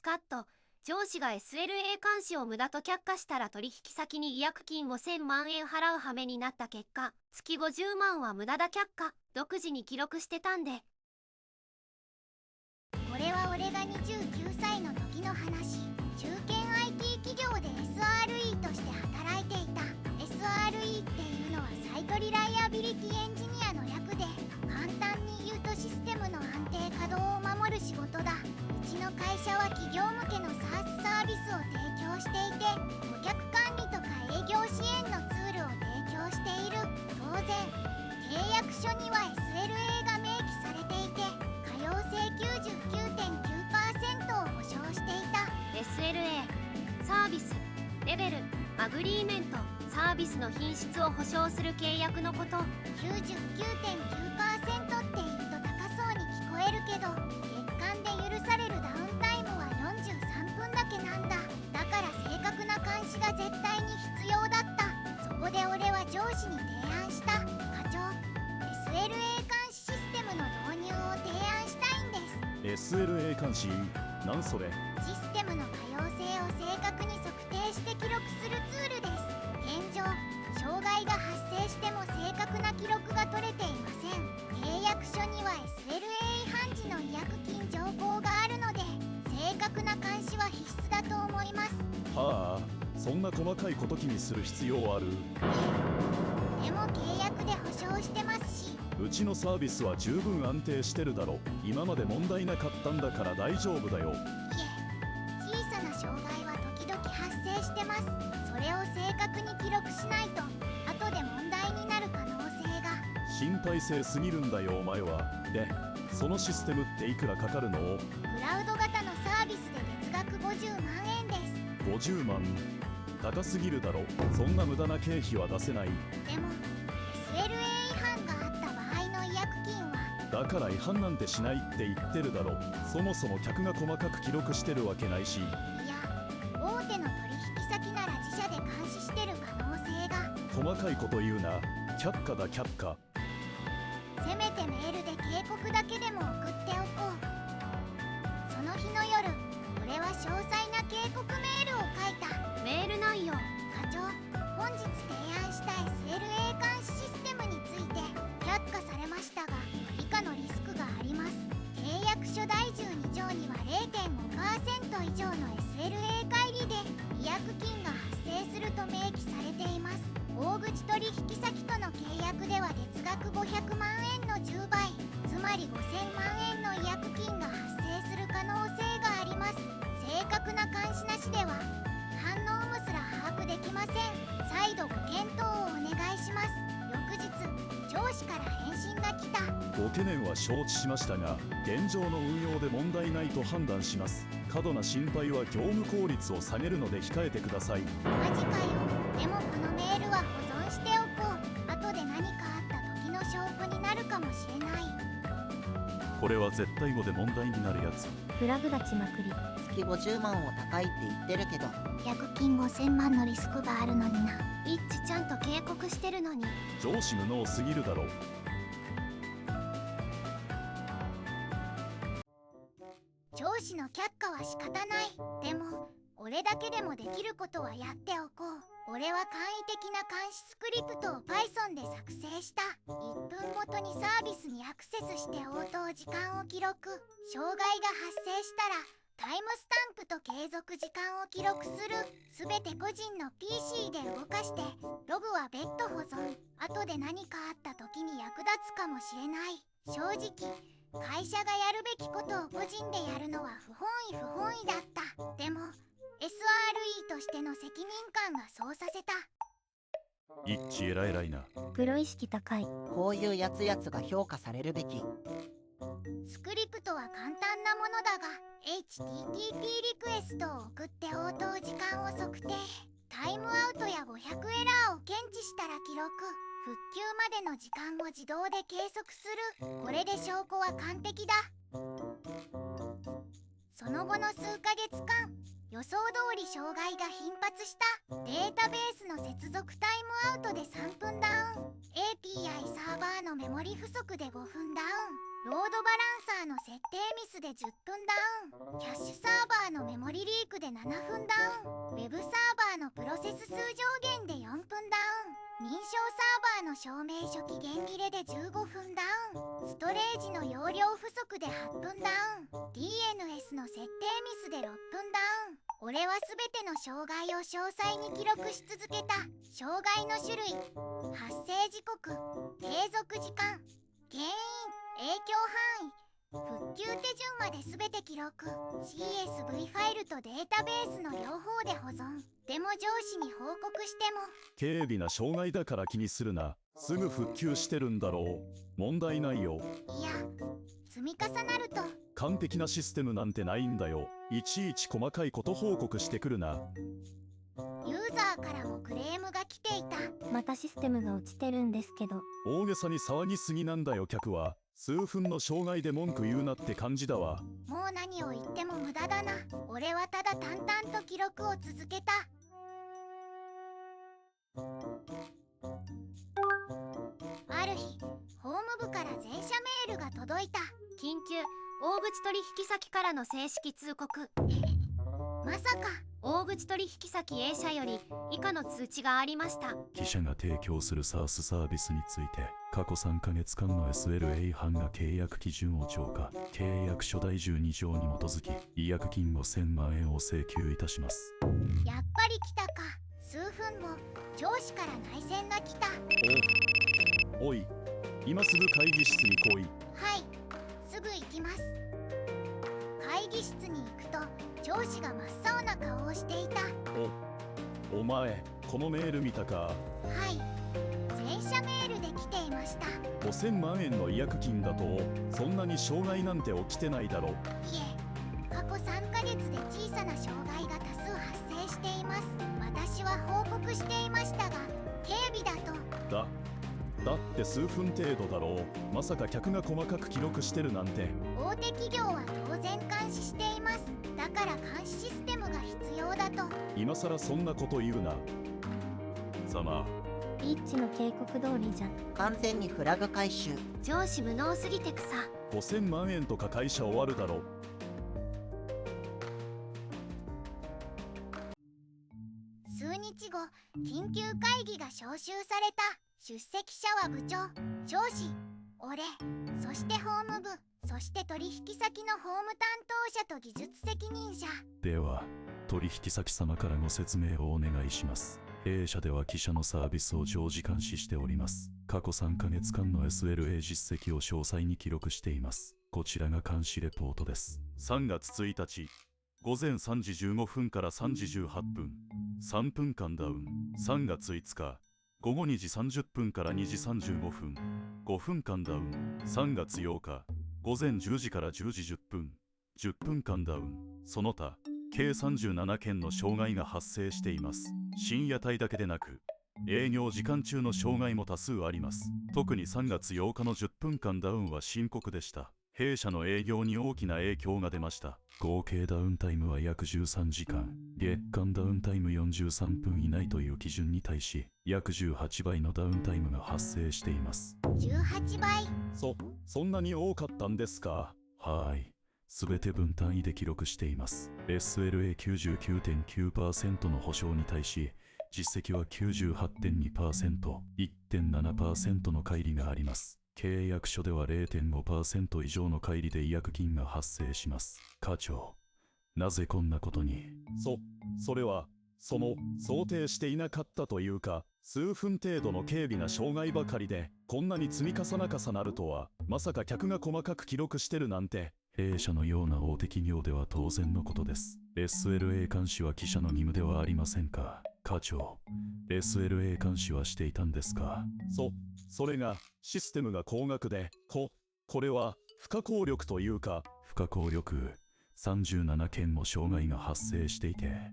スカット。上司が SLA 監視を無駄と却下したら取引先に違約金5000万円払う羽目になった結果、月50万は無駄だ却下。独自に記録してたんで。これは俺が29歳の時の話。中堅 IT 企業で SRE として働いていた。 SRE っていうのはサイトリライアビリティエンジニアの略で、簡単に言うとシステムの安定稼働を守る仕事だ。うちの会社は企業向けの SaaS サービスを提供していて、顧客管理とか営業支援のツールを提供している。当然契約書には SLA が明記されていて、可用性 99.9% を保証していた。 SLA、サービス、レベル、アグリーメント、サービスの品質を保証する契約のこと。 99.9% って言うと高そうに聞こえるけど、月間で許されるダウンタイムは43分だけなんだ。だから正確な監視が絶対に必要だった。そこで俺は上司に提案した。課長、 SLA 監視システムの導入を提案したいんです。 SLA 監視？なんそれ？システムの可用性を正確に測定して記録するツールです。現状、障害が発生しても正確な記録が取れていません。契約書には SLA 違反時の違約金条項があるので、正確な監視は必須だと思います。はあ、そんな細かいこと気にする必要ある？でも契約で保証してますし。うちのサービスは十分安定してるだろ。今まで問題なかったんだから大丈夫だよ。いえ、小さな障害は時々発生してます。それを正確に記録しないと後で問題になる可能性が。心配性すぎるんだよお前は。で、そのシステムっていくらかかるの？クラウド型のサービスで月額50万円です。50万？高すぎるだろ。そんな無駄な経費は出せない。でも SLA 違反があった場合の違約金は。だから違反なんてしないって言ってるだろ。そもそも客が細かく記録してるわけないし。いや、大手の取引先なら自社で監視してる可能性が。細かいこと言うな。却下だ却下。せめてメールで警告だけでも送っておこう。その日の夜、俺は詳細な警告メールを書いた。メール内容。課長、本日提案した SLA 監視システムについて却下されましたが、以下のリスクがあります。契約書第12条には 0.5% 以上の SLA 乖離で違約金が発生すると明記されています。大口取引先との契約では月額500万円の10倍、つまり5000万円の違約金が発生する可能性があります。正確な監視なしでは反応有無すら把握できません。再度ご検討をお願いします。翌日、上司から返信が来た。ご懸念は承知しましたが、現状の運用で問題ないと判断します。過度な心配は業務効率を下げるので控えてください。マジかよ。でもこのメールは保存しておこう。後で何かあった時の証拠になるかもしれない。これは絶対語で問題になるやつ。フラグ立ちまくり。月50万を高いって言ってるけど、違約金5000万のリスクがあるのにな。一致ちゃんと警告してるのに。上司無能すぎるだろ。上司の却下は仕方ない。でも俺だけでもできることはやっておこう。俺は簡易的な監視スクリプトを Python で作成した。1分ごとにサービスにアクセスして応答時間を記録。障害が発生したらタイムスタンプと継続時間を記録する。すべて個人の PC で動かして、ログは別途保存。後で何かあった時に役立つかもしれない。正直会社がやるべきことを個人でやるのは不本意だった。でも SRE としての責任感がそうさせた。一致偉いな。プロ意識高い。こういうやつが評価されるべき。スクリプトは簡単なものだが、 HTTP リクエストを送って応答時間を測定。タイムアウトや500エラーを検知したら記録。復旧までの時間を自動で計測する。これで証拠は完璧だ。その後の数ヶ月間、予想通り障害が頻発した。データベースの接続タイムアウトで3分ダウン。 API サーバーのメモリ不足で5分ダウン。ロードバランサーの設定ミスで10分ダウン。キャッシュサーバーのメモ7分ダウン。ウェブサーバーのプロセス数上限で4分ダウン。認証サーバーの証明書期限切れで15分ダウン。ストレージの容量不足で8分ダウン。 DNS の設定ミスで6分ダウン。俺は全ての障害を詳細に記録し続けた。障害の種類、発生時刻、継続時間、原因、影響範囲、復旧手順まで全て記録。 CSV ファイルとデータベースの両方で保存。でも上司に報告しても軽微な障害だから気にするな。すぐ復旧してるんだろう。問題ないよ。いや、積み重なると完璧なシステムなんてないんだよ。いちいち細かいこと報告してくるな。ユーザーからもクレームが来ていた。またシステムが落ちてるんですけど。大げさに騒ぎすぎなんだよ。客は数分の障害で文句言うなって感じだわ。もう何を言っても無駄だな。俺はただ淡々と記録を続けた。ある日、法務部から全社メールが届いた。緊急大口取引先からの正式通告。まさか。大口取引先 A 社より以下の通知がありました。記者が提供する SaaS サービスについて過去3ヶ月間の SLA 班が契約基準を超過、契約書第12条に基づき違約金5000万円を請求いたします。やっぱり来たか。数分後、上司から内線が来た。おい、今すぐ会議室に来い。はい、すぐ行きます。会議室に行くと上司が真っ青な顔をしていた。お前このメール見たか。はい、全社メールで来ていました。5000万円の違約金だと。そんなに障害なんて起きてないだろ。いえ、過去3ヶ月で小さな障害が多数発生しています。私は報告していましたが、警備だと。だって数分程度だろう。まさか客が細かく記録してるなんて。大手企業は当然監視しています。だから監視システムが必要だと。今さらそんなこと言うな。ざまイッチの警告通りじゃん。完全にフラグ回収。上司無能すぎて草。5000万円とか会社終わるだろ。数日後、緊急会議が招集された。出席者は部長、上司、俺、そして法務部、そして取引先の法務担当者と技術責任者。では取引先様からご説明をお願いします。弊社では記者のサービスを常時監視しております。過去3ヶ月間の SLA 実績を詳細に記録しています。こちらが監視レポートです。3月1日午前3時15分から3時18分3分間ダウン。3月5日午後2時30分から2時35分5分間ダウン。3月8日午前10時から10時10分10分間ダウン。その他計37件の障害が発生しています。深夜帯だけでなく営業時間中の障害も多数あります。特に3月8日の10分間ダウンは深刻でした。弊社の営業に大きな影響が出ました。合計ダウンタイムは約13時間、月間ダウンタイム43分以内という基準に対し約18倍のダウンタイムが発生しています。18倍。そんなに多かったんですか。はい、すべて分単位で記録しています。 SLA99.9% の保証に対し実績は 98.2%、1.7% の乖離があります。契約書では 0.5% 以上の乖離で違約金が発生します。課長、なぜこんなことに。それは想定していなかったというか、数分程度の軽微な障害ばかりでこんなに積み重なるとは。まさか客が細かく記録してるなんて。弊社のような大手企業では当然のことです。 SLA 監視は記者の義務ではありませんか。課長、SLA 監視はしていたんですか。それがシステムが高額でこれは不可抗力というか。不可抗力。37件も障害が発生していて。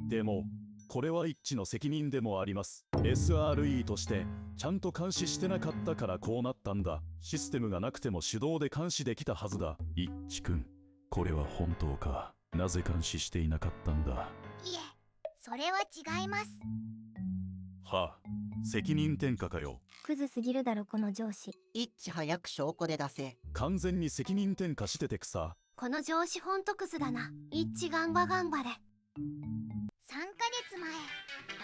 でもこれは一致の責任でもあります。 SRE としてちゃんと監視してなかったからこうなったんだ。システムがなくても手動で監視できたはずだ。一致くん、これは本当か。なぜ監視していなかったんだ。いえ、それは違います。はあ、責任転嫁かよ。クズすぎるだろこの上司。一致早く証拠で出せ。完全に責任転嫁しててくさ。この上司ほんとクズだな。一致頑張れ。3ヶ月前、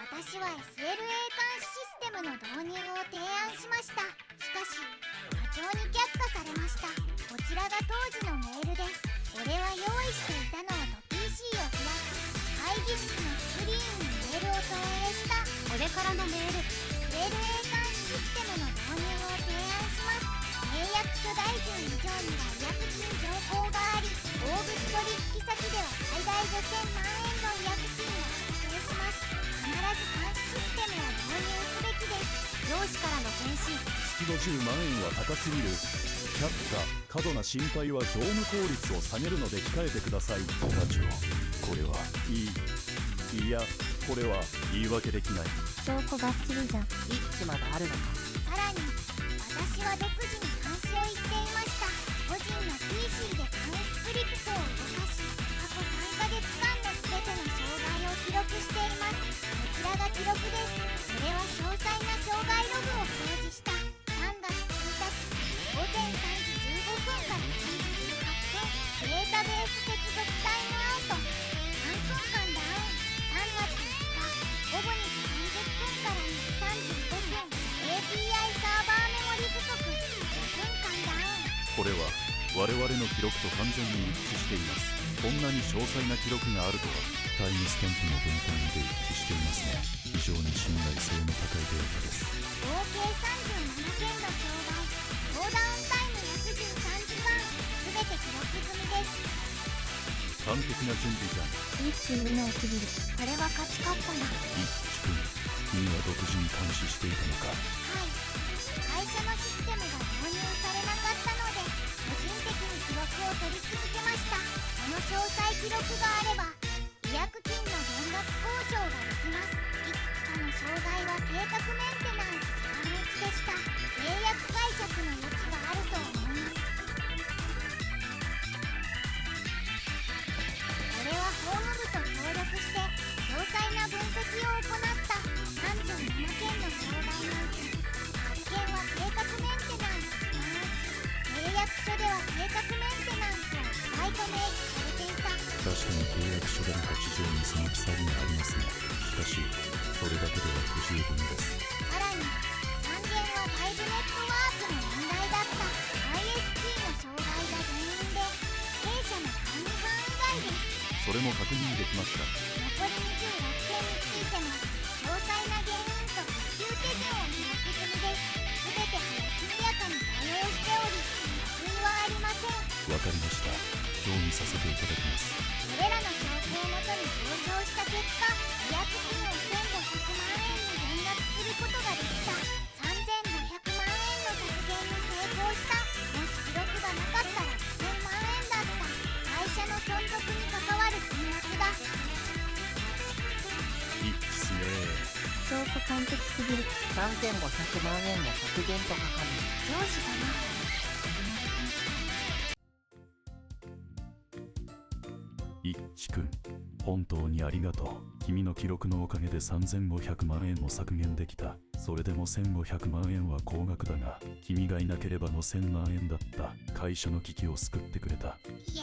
私は SLA 監視システムの導入を提案しました。しかし課長に却下されました。こちらが当時のメールです。俺は用意していたのはと PC を開く会議室のスクリーンにメールを投影した。俺からのメール。 SLA 監視システムの導入を提案します。契約書大臣以上には違約金条項があり、大口取引先では最大5000万円の違約金を発生します。必ず監視システムを導入すべきです。上司からの返信。月50万円は高すぎる。却下。過度な心配は業務効率を下げるので控えてください。課長、これはいや、これは言い訳できない。証拠バッチリじゃん。一致まだあるのか。さらに私は独自に監視を言っていました。個人の PC で監視スクリプトを動かし、過去3ヶ月間の全ての障害を記録しています。こちらが記録です。それは詳細な障害ログを表示した3月1日午前3時15分から3時18分、データベース接続タイムアウト3分間ダウン。3月5日午後2時30分から2時35分、 API サーバーメモリ不足5分間ダウン。これは我々の記録と完全に一致しています。こんなに詳細な記録があるとは。タイムスタンプの分単位で一致していますね。非常に信頼性の高いデータです。合計37件の障害、コーダウンタイム約13時間、すべて記録済みです。完璧な準備じゃん。一致無能すぎる。これは勝ち勝ったな。一致君、君は独自に監視していたのか。はい、会社のシステムが導入されなかったので個人的に記録を取り続けました。この詳細記録があれば違約金の減額交渉ができます。いくつかの障害は計画メンテナンス時間待ちでした。契約解釈の余地があると思います。俺は法務部と協力して詳細な分析を行った37件の障害のうち8件は計画メンテナンス時間待ち。契約書では計画メンテナンスを不在と明記されていた。確かに契約書での記上にその記載がありますね。しかし、それだけでは不十分です。さらに3件は外部ネットワークの問題だった。 ISP の障害が原因で弊社の管理範囲外です。それも確認できました。残り26件についても詳細な原因と復旧手順を把握済みです。すべて速やかに対応しており不意はありません。わかりました。協議させていただきます。これらの証拠をもとに上昇した結果、違約金を1500万円に減額することができた。3500万円の削減に成功した。もし記録がなかったら1000万円だった。会社の存続に関わる金額だ。一致すね証拠完璧すぎる。3500万円の削減とかかる。上司様。一致君、本当にありがとう。君の記録のおかげで3500万円も削減できた。それでも1500万円は高額だが、君がいなければの1000万円だった。会社の危機を救ってくれた。いえ、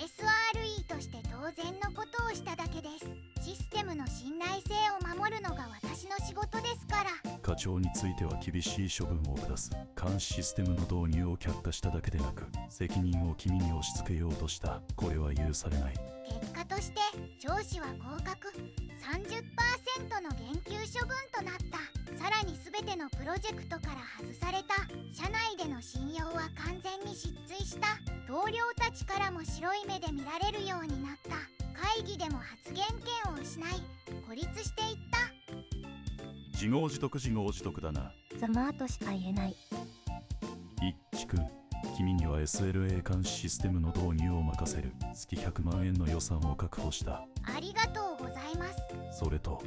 SRE として当然のことをしただけです。システムの信頼性を守るのが私の仕事ですから。課長については厳しい処分を下す。監視システムの導入を却下しただけでなく、責任を君に押し付けようとした。これは許されない。結果として上司は合格、30% の減給処分となった。さらに全てのプロジェクトから外された。社内での信用は完全に失墜した。同僚たちからも白い目で見られるようになった。会議でも発言権を失い孤立していった。自業自得自業自得だな。ざまーとしか言えない。一致君、君には SLA 監視システムの導入を任せる。月100万円の予算を確保した。ありがとうございます。それと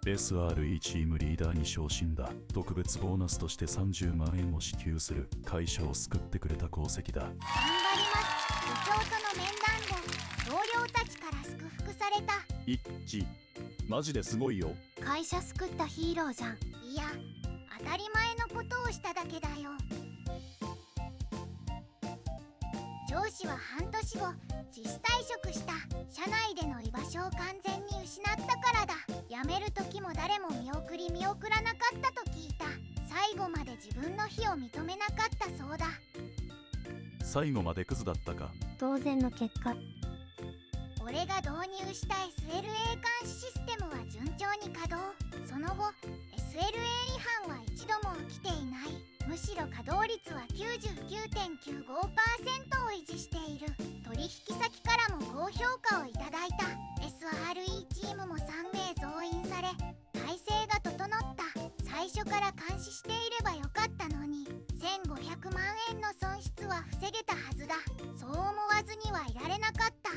SRE チームリーダーに昇進だ。特別ボーナスとして30万円を支給する。会社を救ってくれた功績だ。頑張ります。部長との面談後、同僚たちから祝福された。一致マジですごいよ。会社救ったヒーローじゃん。いや、当たり前のことをしただけだよ。上司は半年後自主退職した。社内での居場所を完全に失ったからだ。辞める時も誰も見送らなかったと聞いた。最後まで自分の非を認めなかったそうだ。最後までクズだったか。当然の結果。俺が導入した SLA 監視システムは順調に稼働。その後 SLA 違反は一度も起きていない。むしろ稼働率は 99.95% を維持している。取引先からも高評価をいただいた。 SRE チームも3名増員され体制が整った。最初から監視していればよかったのに。1500万円の損失は防げたはずだ。そう思わずにはいられなかった。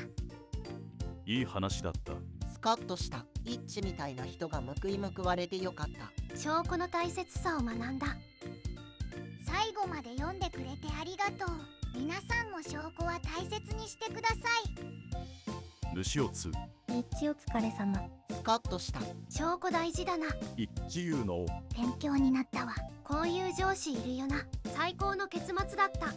いい話だった。スカッとした。イッチみたいな人が報い報われてよかった。証拠の大切さを学んだ。最後まで読んでくれてありがとう。皆さんも証拠は大切にしてください。主をつ。一お疲れ様。スカッとした。証拠大事だな。一致有能。勉強になったわ。こういう上司いるよな。最高の結末だった。